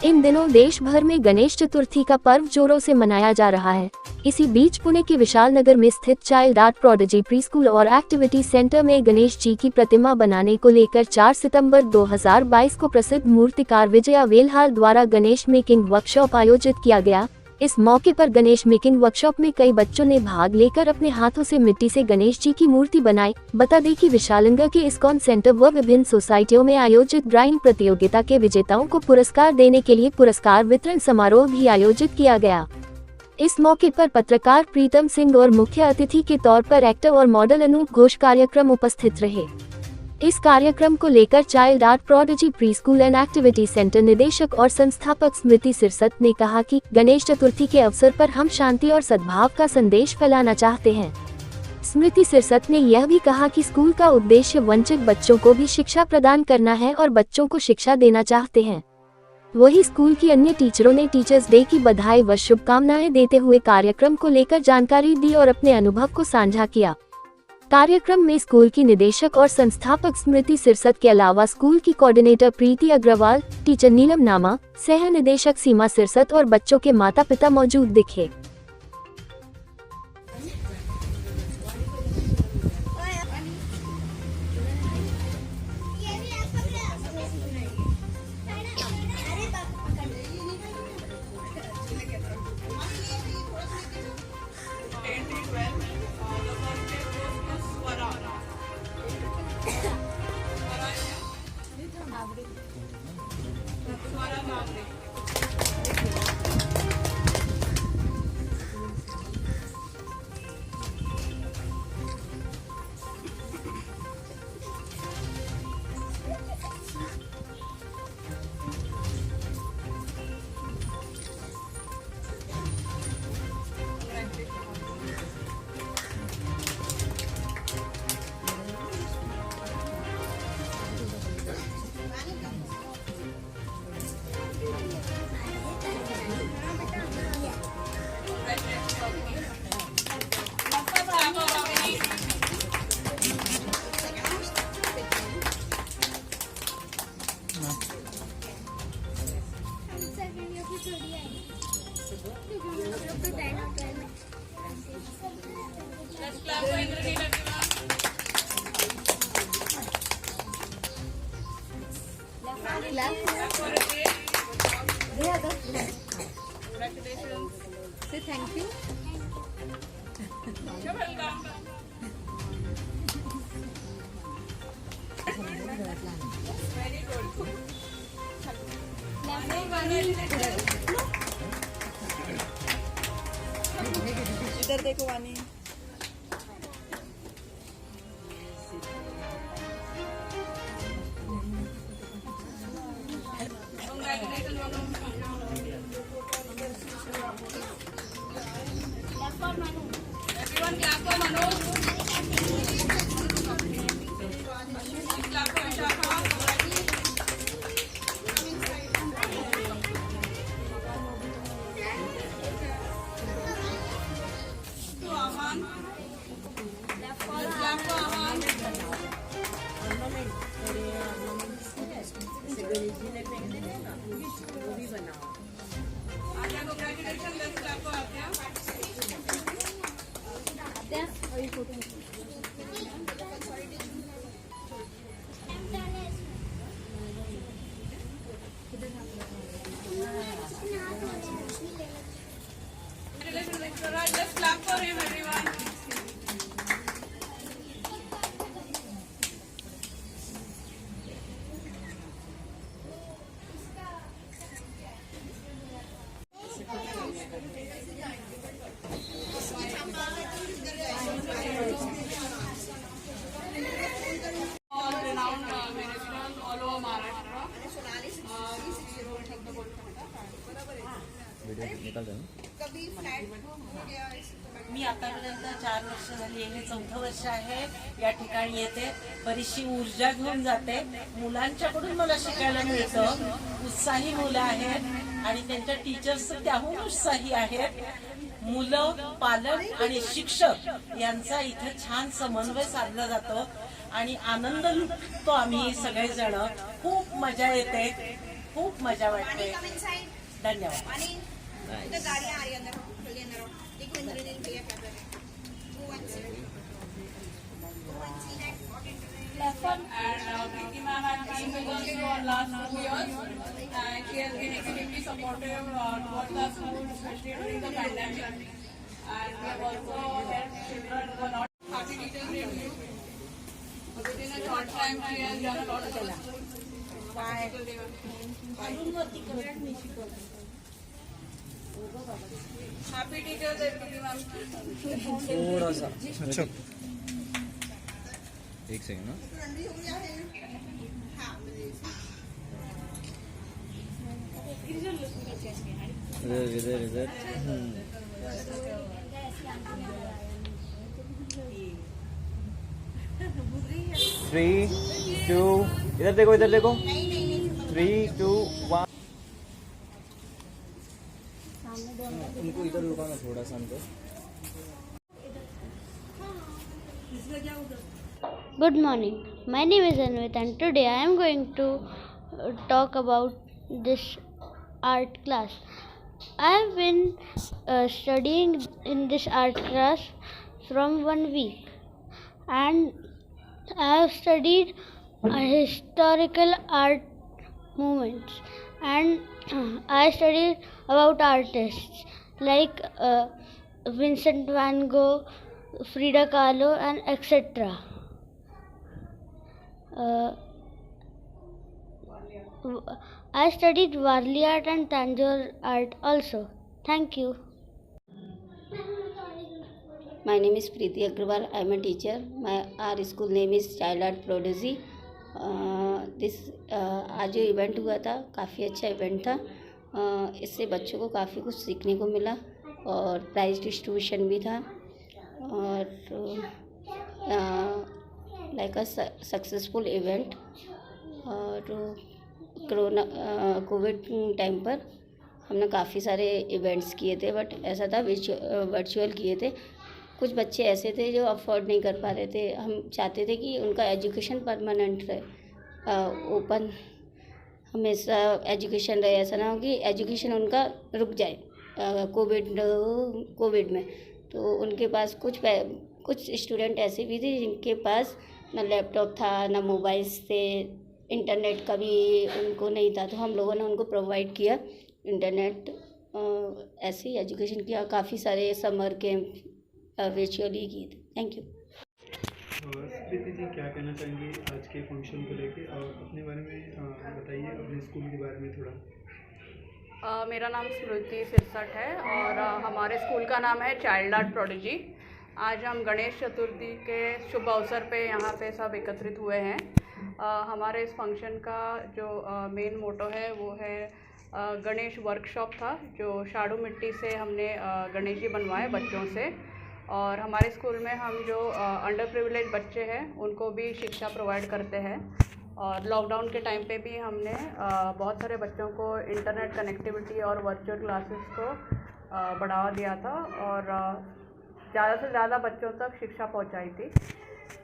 इन दिनों देश भर में गणेश चतुर्थी का पर्व जोरों से मनाया जा रहा है। इसी बीच पुणे के विशाल नगर में स्थित child art prodigy pre school और एक्टिविटी सेंटर में गणेश जी की प्रतिमा बनाने को लेकर 4 सितंबर 2022 को प्रसिद्ध मूर्तिकार विजया वेलहाल द्वारा गणेश मेकिंग वर्कशॉप आयोजित किया गया। इस मौके पर गणेश मेकिंग वर्कशॉप में कई बच्चों ने भाग लेकर अपने हाथों से मिट्टी से गणेश जी की मूर्ति बनाई। बता दें कि विशालनगर के इस्कॉन सेंटर व विभिन्न सोसाइटियों में आयोजित ड्राइंग प्रतियोगिता के विजेताओं को पुरस्कार देने के लिए पुरस्कार वितरण समारोह भी आयोजित किया गया। इस मौके पर पत्रकार प्रीतम सिंह और मुख्य अतिथि के तौर पर एक्टर और मॉडल अनूप घोष कार्यक्रम उपस्थित रहे। इस कार्यक्रम को लेकर child art prodigy pre school and activity centre निदेशक और संस्थापक स्मृति सिरसत ने कहा कि गणेश चतुर्थी के अवसर पर हम शांति और सद्भाव का संदेश फैलाना चाहते हैं। स्मृति सिरसत ने यह भी कहा कि स्कूल का उद्देश्य वंचित बच्चों को भी शिक्षा प्रदान करना है और बच्चों को शिक्षा देना चाहते हैं। वही स्कूल की अन्य टीचरों ने टीचर्स डे की बधाई व शुभकामनाएं देते हुए कार्यक्रम को लेकर जानकारी दी और अपने अनुभव को साझा किया। कार्यक्रम में स्कूल की निदेशक और संस्थापक स्मृति सिरसत के अलावा स्कूल की कोऑर्डिनेटर प्रीति अग्रवाल, टीचर नीलम नामा, सह निदेशक सीमा सिरसत और बच्चों के माता पिता मौजूद दिखे। Say thank you. You're welcome. Very good. इधर देखो वानी। Everyone clap for Manoj. Clap for Vishakha. To Aman. Clap for Aman. Arya, congratulations. Let's clap for Arya. Let's clap for him, everyone. All renowned musicians all over Maharashtra. मी आतापर्यंत 4 वर्ष झाली, हे 4थं वर्ष आहे या ठिकाणी येते। बरीचशी ऊर्जा घेऊन जाते। मुलांच्याकडून मला शिकायला मिळतं। उत्साही मुलं आहेत आणि त्यांच्या टीचर्स त्याहून उत्साही आहेत। मुलं, पालक आणि शिक्षक यांचा इथे छान समन्वय साधला जातो आणि आनंद लुटतो आम्ही सगळेजण। खूप मजा येते। खूप मजा वाटते. धन्यवाद. गाड़ियाँ आ रही है अंदर, जल्दी अंदर आओ. देखो इंद्रनील भैया क्या कर रहे हैं. Go and see. Go and see that what And Preeti ma'am has been with us for last 2 years, and she has been extremely supportive towards our school, especially during the pandemic. And we have also helped children who are not happy teachers day to you. Within a short time, she has done a lot of good. Happy teachers day, Preeti ma'am. थोड़ा सा अच्छा एक second ना इधर इधर इधर 3 2 इधर देखो 3 2 1 उनको इधर रुकाना थोड़ा सा अंदर. Good morning. My name is Anvit and today I am going to talk about this art class. I have been studying in this art class from 1 week and I have studied historical art movements and I studied about artists like Vincent van Gogh, Frida Kahlo and etc. I studied Warli art and Tanjore art also. Thank you. My name is Preeti Agrawal. I am a teacher. Our school name is Child Art Prodigy. आज जो event हुआ था काफ़ी अच्छा event था. इससे बच्चों को काफ़ी कुछ सीखने को मिला और प्राइज़ डिस्ट्रीब्यूशन भी था और लाइक अ सक्सेसफुल इवेंट. और कोविड टाइम पर हमने काफ़ी सारे इवेंट्स किए थे बट ऐसा था वर्चुअल किए थे. कुछ बच्चे ऐसे थे जो अफोर्ड नहीं कर पा रहे थे. हम चाहते थे कि उनका एजुकेशन परमानेंट रहे, ओपन हमेशा एजुकेशन रहे. ऐसा ना हो कि एजुकेशन उनका रुक जाए कोविड में. तो उनके पास कुछ स्टूडेंट ऐसे भी थे जिनके पास ना लैपटॉप था ना मोबाइल्स थे, इंटरनेट का भी उनको नहीं था. तो हम लोगों ने उनको प्रोवाइड किया इंटरनेट. ऐसे ही एजुकेशन किया. काफ़ी सारे समर कैंप वर्चुअली किए थे. Thank you. प्रीति जी क्या कहना चाहेंगी आज के फंक्शन को लेके और अपने बारे में बताइए, अपने स्कूल के बारे में थोड़ा. मेरा नाम स्मृति सिरसट है और हमारे स्कूल का नाम है चाइल्ड आर्ट प्रोडिजी. आज हम गणेश चतुर्थी के शुभ अवसर पे यहाँ पे सब एकत्रित हुए हैं. हमारे इस फंक्शन का जो मेन मोटो है वो है गणेश वर्कशॉप था जो शाडू मिट्टी से हमने गणेश जी बनवाए बच्चों से. और हमारे स्कूल में हम जो अंडर प्रिविलेज बच्चे हैं उनको भी शिक्षा प्रोवाइड करते हैं. और लॉकडाउन के टाइम पे भी हमने बहुत सारे बच्चों को इंटरनेट कनेक्टिविटी और वर्चुअल क्लासेस को बढ़ावा दिया था और ज़्यादा से ज़्यादा बच्चों तक शिक्षा पहुंचाई थी.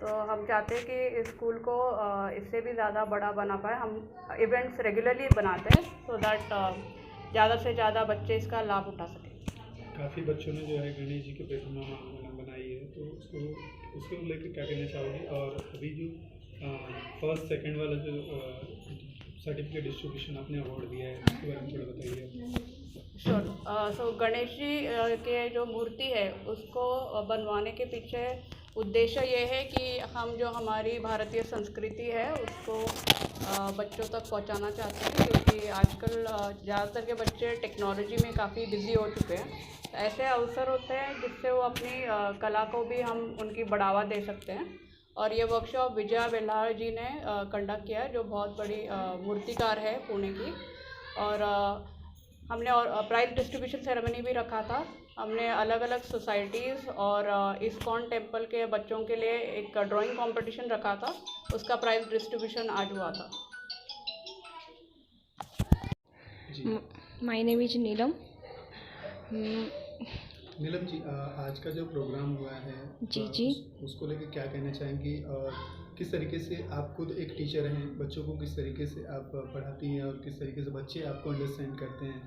तो हम चाहते हैं कि इस स्कूल को इससे भी ज़्यादा बड़ा बना पाए. हम इवेंट्स रेगुलरली बनाते हैं सो दैट ज़्यादा से ज़्यादा बच्चे इसका लाभ उठा सकें. काफ़ी बच्चों ने जो है गणेश जी की प्रतिमा बनाई है, तो उसको लेकर क्या कहना चाहोगे. और अभी जो फर्स्ट सेकंड वाला जो सर्टिफिकेट डिस्ट्रीब्यूशन आपने अवार्ड दिया है उसके बारे में थोड़ा बताइए. श्योर. सो गणेश जी के जो मूर्ति है उसको बनवाने के पीछे उद्देश्य ये है कि हम जो हमारी भारतीय संस्कृति है उसको बच्चों तक पहुंचाना चाहते हैं क्योंकि आजकल ज़्यादातर के बच्चे टेक्नोलॉजी में काफ़ी बिजी हो चुके हैं. ऐसे अवसर होते हैं जिससे वो अपनी कला को भी हम उनकी बढ़ावा दे सकते हैं. और ये वर्कशॉप विजया बेल्हार जी ने कंडक्ट किया है जो बहुत बड़ी मूर्तिकार है पुणे की. और हमने और प्राइज़ डिस्ट्रीब्यूशन सेरेमनी भी रखा था. हमने अलग अलग सोसाइटीज़ और इस्कॉन टेम्पल के बच्चों के लिए एक ड्राइंग कंपटीशन रखा था. उसका प्राइज़ डिस्ट्रीब्यूशन आज हुआ था. माय नेम इज नीलम. नीलम जी, आज का जो प्रोग्राम हुआ है जी उसको लेकर क्या कहना चाहेंगी और किस तरीके से आप खुद एक टीचर हैं, बच्चों को किस तरीके से आप पढ़ाती हैं और किस तरीके से बच्चे आपको अंडरस्टैंड करते हैं,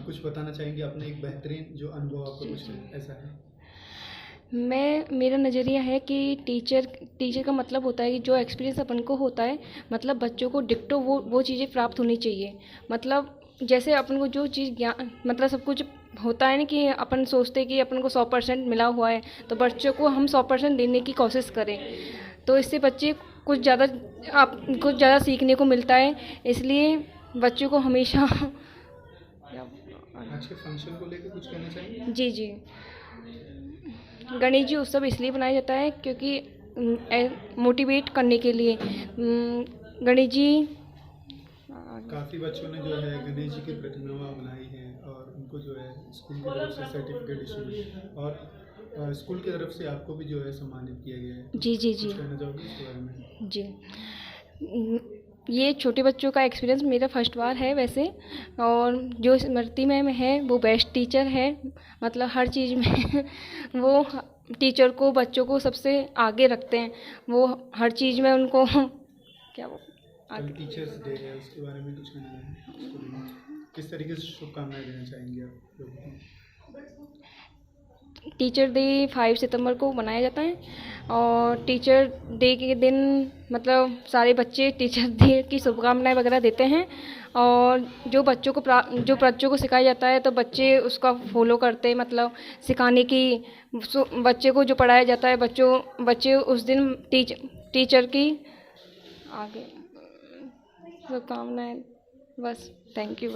कुछ बताना चाहेंगे अपने एक बेहतरीन जो अनुभव आपका कुछ ऐसा है? मेरा नज़रिया है कि टीचर का मतलब होता है कि जो एक्सपीरियंस अपन को होता है, मतलब बच्चों को डिक्टो वो चीज़ें प्राप्त होनी चाहिए। मतलब जैसे अपन को जो चीज़ ज्ञान, मतलब सब कुछ होता है ना कि अपन सोचते हैं कि अपन को 100% मिला हुआ है, तो बच्चों को हम 100% देने की कोशिश करें, तो इससे बच्चे कुछ ज़्यादा सीखने को मिलता है। इसलिए बच्चों को हमेशा आज के फंक्शन को लेकर कुछ कहना चाहेंगे? जी गणेश जी उत्सव इसलिए बनाया जाता है क्योंकि मोटिवेट करने के लिए गणेश जी काफ़ी बच्चों ने जो है गणेश जी की प्रतिमा बनाई है और उनको जो है स्कूल की तरफ से सर्टिफिकेट डिस्ट्रीब्यूट और स्कूल की तरफ से आपको भी जो है सम्मानित किया गया है। जी कुछ कहना चाहोगे इसके बारे में? जी, ये छोटे बच्चों का एक्सपीरियंस मेरा फर्स्ट बार है वैसे, और जो स्मृति मैम है वो बेस्ट टीचर है, मतलब हर चीज़ में वो टीचर को बच्चों को सबसे आगे रखते हैं, वो हर चीज़ में उनको क्या वो कल टीचर्स डे है, उसके बारे में कुछ कहना है? किस तरीके से शुभकामनाएं देना चाहेंगे आप लोगों को? टीचर डे 5 सितंबर को मनाया जाता है, और टीचर डे के दिन मतलब सारे बच्चे टीचर डे की शुभकामनाएं वगैरह देते हैं, और जो बच्चों को सिखाया जाता है तो बच्चे उसका फॉलो करते हैं, मतलब सिखाने की बच्चे को जो पढ़ाया जाता है बच्चे उस दिन टीचर की आगे शुभकामनाएं। बस, थैंक यू।